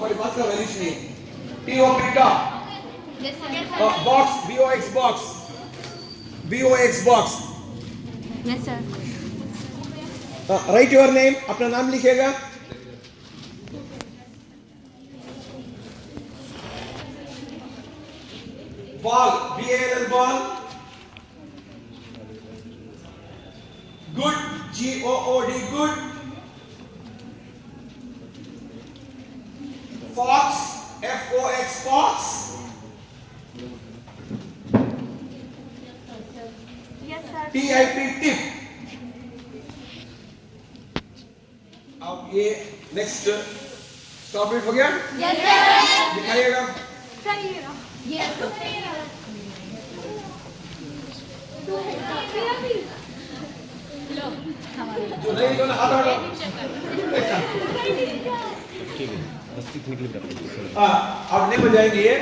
हमारी बात का वैल्यू नहीं T open top box box box Yes, sir. Right your name अपना नाम लिखिएगा ball BALL ball good GOOD good Fox FOX fox Yes, sir. TIP tip अब ये नेक्स्ट स्टॉप इट हो गया Yes, sir. दिखाइएगा Yes. जो नहीं तो हाथ हटाओ अब नहीं बजाएंगे ये